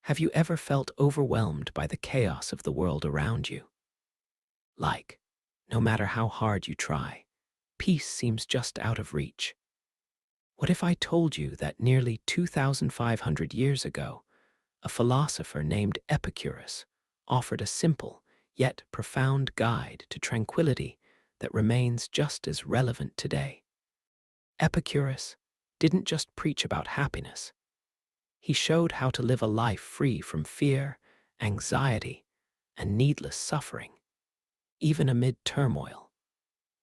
Have you ever felt overwhelmed by the chaos of the world around you? Like, no matter how hard you try, peace seems just out of reach. What if I told you that nearly 2,500 years ago, a philosopher named Epicurus offered a simple yet profound guide to tranquility that remains just as relevant today? Epicurus didn't just preach about happiness. He showed how to live a life free from fear, anxiety, and needless suffering, even amid turmoil.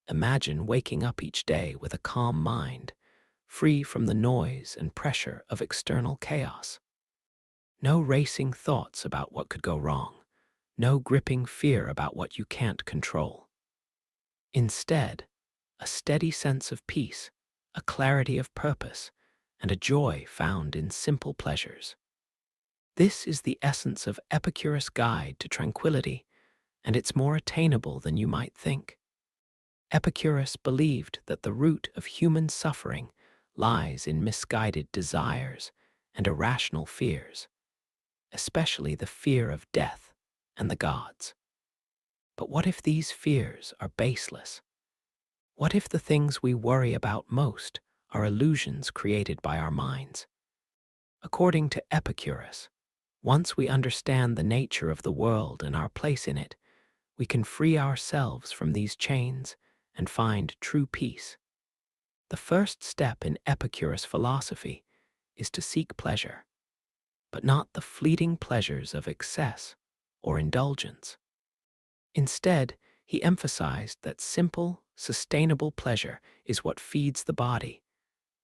Imagine waking up each day with a calm mind, free from the noise and pressure of external chaos. No racing thoughts about what could go wrong, no gripping fear about what you can't control. Instead, a steady sense of peace, a clarity of purpose, and a joy found in simple pleasures. This is the essence of Epicurus' guide to tranquility, and it's more attainable than you might think. Epicurus believed that the root of human suffering lies in misguided desires and irrational fears, especially the fear of death and the gods. But what if these fears are baseless? What if the things we worry about most are illusions created by our minds? According to Epicurus, once we understand the nature of the world and our place in it, we can free ourselves from these chains and find true peace. The first step in Epicurus' philosophy is to seek pleasure, but not the fleeting pleasures of excess or indulgence. Instead, he emphasized that simple, sustainable pleasure is what feeds the body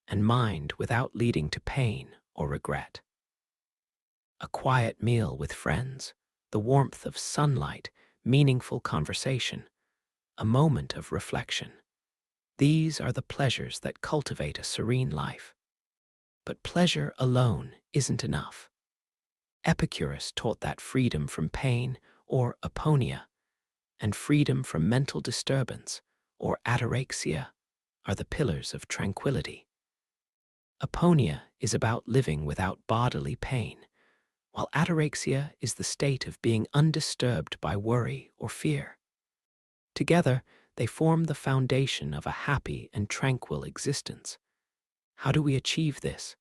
and mind without leading to pain or regret. A quiet meal with friends, the warmth of sunlight, meaningful conversation, a moment of reflection. These are the pleasures that cultivate a serene life. But pleasure alone isn't enough. Epicurus taught that freedom from pain, or aponia, and freedom from mental disturbance, or ataraxia, are the pillars of tranquility. Aponia is about living without bodily pain, while ataraxia is the state of being undisturbed by worry or fear. Together, they form the foundation of a happy and tranquil existence. How do we achieve this?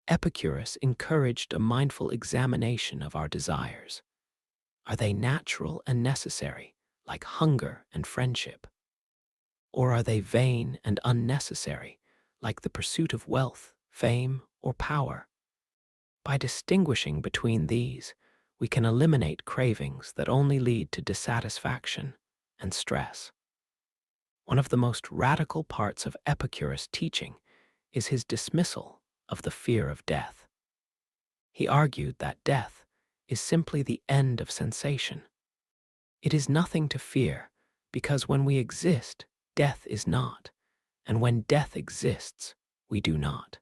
Epicurus encouraged a mindful examination of our desires. Are they natural and necessary, like hunger and friendship? Or are they vain and unnecessary, like the pursuit of wealth, fame, or power? By distinguishing between these, we can eliminate cravings that only lead to dissatisfaction and stress. One of the most radical parts of Epicurus' teaching is his dismissal of the fear of death. He argued that death is simply the end of sensation. It is nothing to fear, because when we exist, death is not, and when death exists, we do not.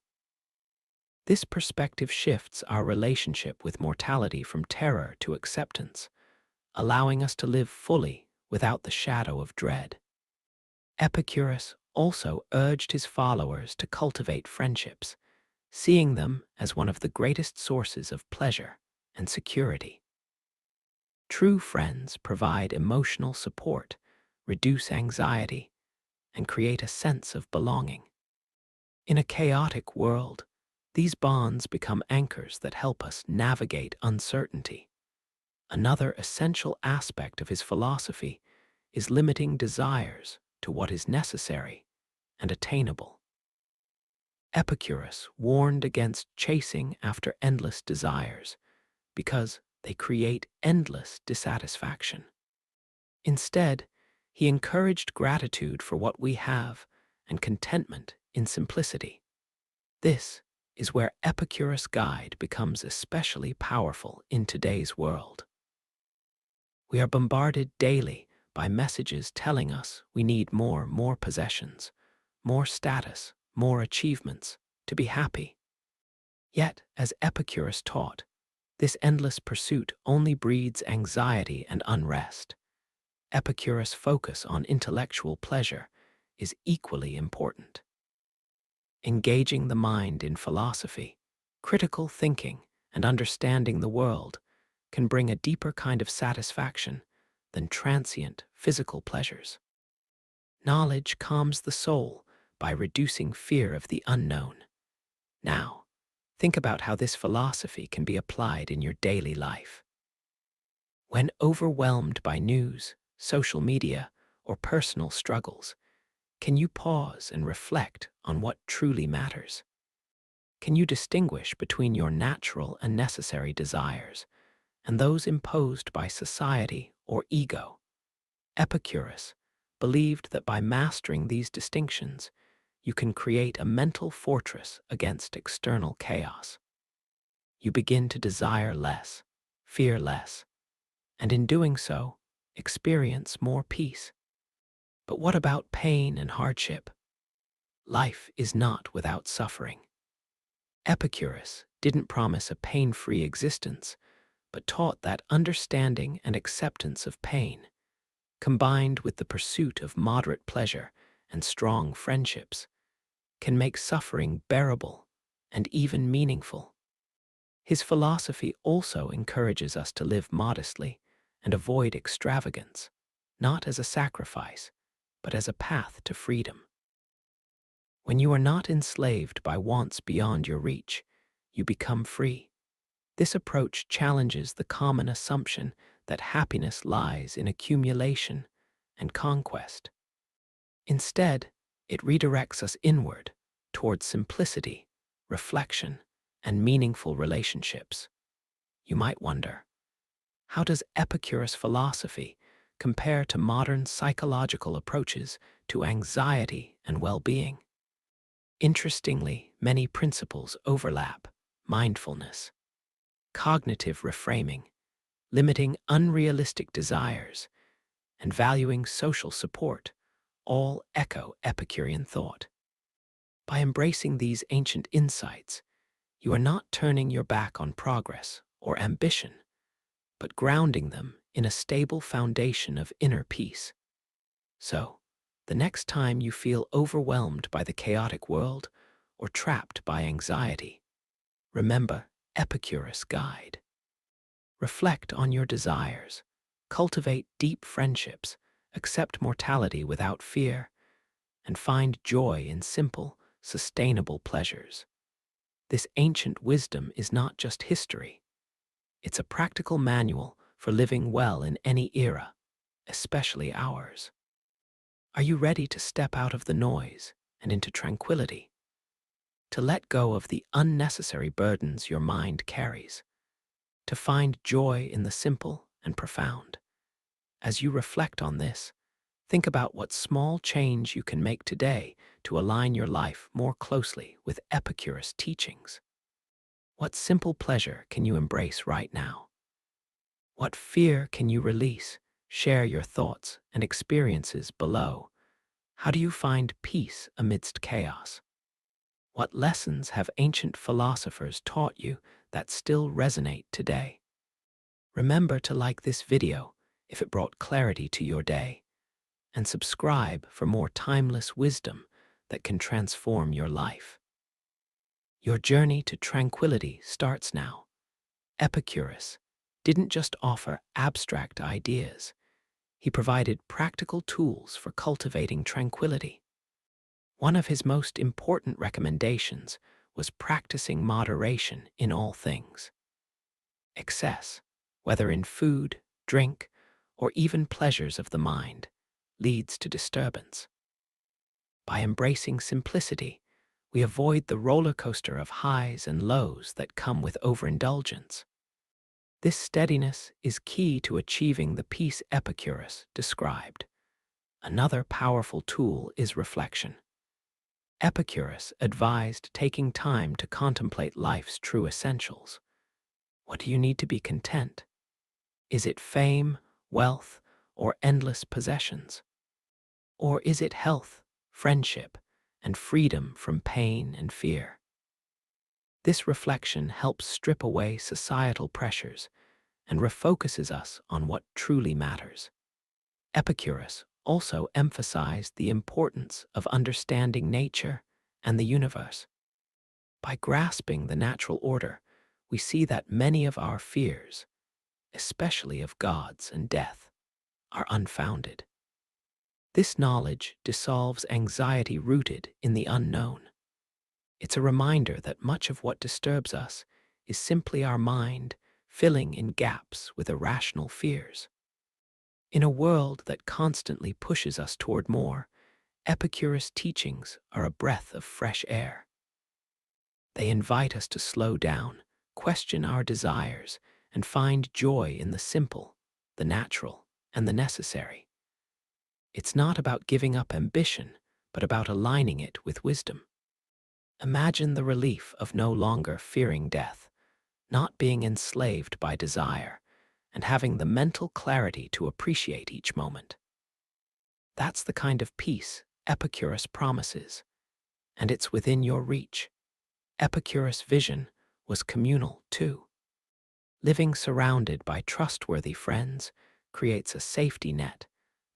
This perspective shifts our relationship with mortality from terror to acceptance, allowing us to live fully without the shadow of dread. Epicurus also urged his followers to cultivate friendships, seeing them as one of the greatest sources of pleasure and security. True friends provide emotional support, reduce anxiety, and create a sense of belonging. In a chaotic world, these bonds become anchors that help us navigate uncertainty. Another essential aspect of his philosophy is limiting desires to what is necessary and attainable. Epicurus warned against chasing after endless desires because they create endless dissatisfaction. Instead, he encouraged gratitude for what we have and contentment in simplicity. This is where Epicurus' guide becomes especially powerful in today's world. We are bombarded daily by messages telling us we need more possessions, more status, more achievements to be happy. Yet, as Epicurus taught, this endless pursuit only breeds anxiety and unrest. Epicurus' focus on intellectual pleasure is equally important. Engaging the mind in philosophy, critical thinking, and understanding the world can bring a deeper kind of satisfaction than transient physical pleasures. Knowledge calms the soul by reducing fear of the unknown. Now, think about how this philosophy can be applied in your daily life. When overwhelmed by news, social media, or personal struggles, can you pause and reflect on what truly matters? Can you distinguish between your natural and necessary desires and those imposed by society or ego? Epicurus believed that by mastering these distinctions, you can create a mental fortress against external chaos. You begin to desire less, fear less, and in doing so, experience more peace. But what about pain and hardship? Life is not without suffering. Epicurus didn't promise a pain-free existence, but taught that understanding and acceptance of pain, combined with the pursuit of moderate pleasure and strong friendships, can make suffering bearable and even meaningful. His philosophy also encourages us to live modestly and avoid extravagance, not as a sacrifice, but as a path to freedom. When you are not enslaved by wants beyond your reach, you become free. This approach challenges the common assumption that happiness lies in accumulation and conquest. Instead, it redirects us inward towards simplicity, reflection, and meaningful relationships. You might wonder, how does Epicurus' philosophy compare to modern psychological approaches to anxiety and well-being? Interestingly, many principles overlap: mindfulness, cognitive reframing, limiting unrealistic desires, and valuing social support all echo Epicurean thought. By embracing these ancient insights, you are not turning your back on progress or ambition, but grounding them in a stable foundation of inner peace. So, the next time you feel overwhelmed by the chaotic world or trapped by anxiety, remember Epicurus' guide. Reflect on your desires, cultivate deep friendships, accept mortality without fear, and find joy in simple, sustainable pleasures. This ancient wisdom is not just history. It's a practical manual for living well in any era, especially ours. Are you ready to step out of the noise and into tranquility? To let go of the unnecessary burdens your mind carries? To find joy in the simple and profound? As you reflect on this, think about what small change you can make today to align your life more closely with Epicurus' teachings. What simple pleasure can you embrace right now? What fear can you release? Share your thoughts and experiences below. How do you find peace amidst chaos? What lessons have ancient philosophers taught you that still resonate today? Remember to like this video if it brought clarity to your day, and subscribe for more timeless wisdom that can transform your life. Your journey to tranquility starts now. Epicurus didn't just offer abstract ideas. He provided practical tools for cultivating tranquility. One of his most important recommendations was practicing moderation in all things. Excess, whether in food, drink, or even pleasures of the mind, leads to disturbance. By embracing simplicity, we avoid the roller coaster of highs and lows that come with overindulgence. This steadiness is key to achieving the peace Epicurus described. Another powerful tool is reflection. Epicurus advised taking time to contemplate life's true essentials. What do you need to be content? Is it fame, wealth, or endless possessions? Or is it health, friendship, and freedom from pain and fear? This reflection helps strip away societal pressures and refocuses us on what truly matters. Epicurus also emphasized the importance of understanding nature and the universe. By grasping the natural order, we see that many of our fears, especially of gods and death, are unfounded. This knowledge dissolves anxiety rooted in the unknown. It's a reminder that much of what disturbs us is simply our mind filling in gaps with irrational fears. In a world that constantly pushes us toward more, Epicurus' teachings are a breath of fresh air. They invite us to slow down, question our desires, and find joy in the simple, the natural, and the necessary. It's not about giving up ambition, but about aligning it with wisdom. Imagine the relief of no longer fearing death, not being enslaved by desire, and having the mental clarity to appreciate each moment. That's the kind of peace Epicurus promises, and it's within your reach. Epicurus' vision was communal too. Living surrounded by trustworthy friends creates a safety net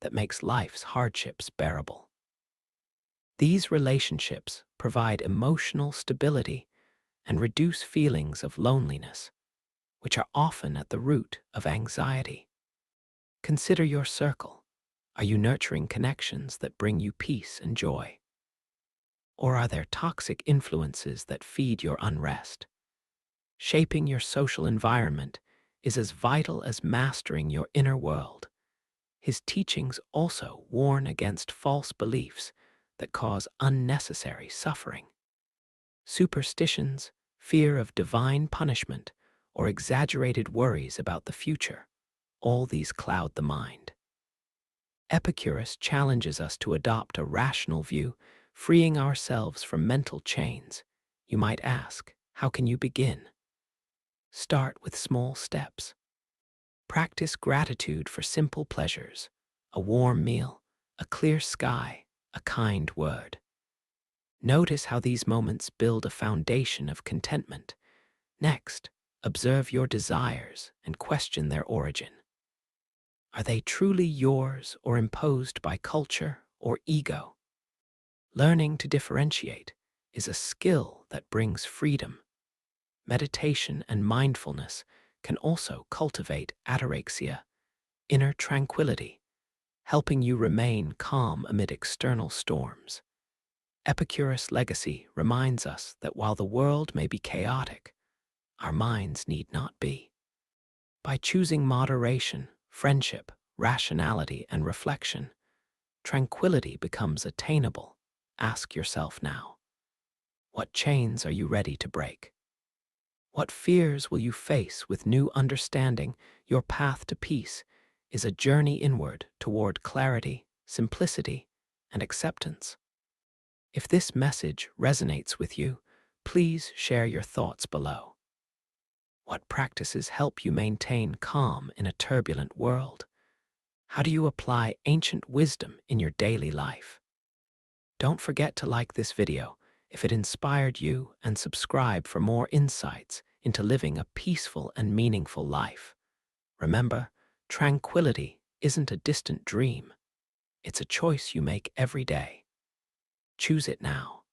that makes life's hardships bearable. These relationships provide emotional stability and reduce feelings of loneliness, which are often at the root of anxiety. Consider your circle. Are you nurturing connections that bring you peace and joy? Or are there toxic influences that feed your unrest? Shaping your social environment is as vital as mastering your inner world. His teachings also warn against false beliefs that cause unnecessary suffering. Superstitions, fear of divine punishment, or exaggerated worries about the future, all these cloud the mind. Epicurus challenges us to adopt a rational view, freeing ourselves from mental chains. You might ask, how can you begin? Start with small steps. Practice gratitude for simple pleasures, a warm meal, a clear sky, a kind word. Notice how these moments build a foundation of contentment. Next, observe your desires and question their origin. Are they truly yours or imposed by culture or ego? Learning to differentiate is a skill that brings freedom. Meditation and mindfulness can also cultivate ataraxia, inner tranquility, helping you remain calm amid external storms. Epicurus' legacy reminds us that while the world may be chaotic, our minds need not be. By choosing moderation, friendship, rationality, and reflection, tranquility becomes attainable. Ask yourself now, what chains are you ready to break? What fears will you face with new understanding? Your path to peace is a journey inward toward clarity, simplicity, and acceptance. If this message resonates with you, please share your thoughts below. What practices help you maintain calm in a turbulent world? How do you apply ancient wisdom in your daily life? Don't forget to like this video if it inspired you and subscribe for more insights into living a peaceful and meaningful life. Remember, tranquility isn't a distant dream. It's a choice you make every day. Choose it now.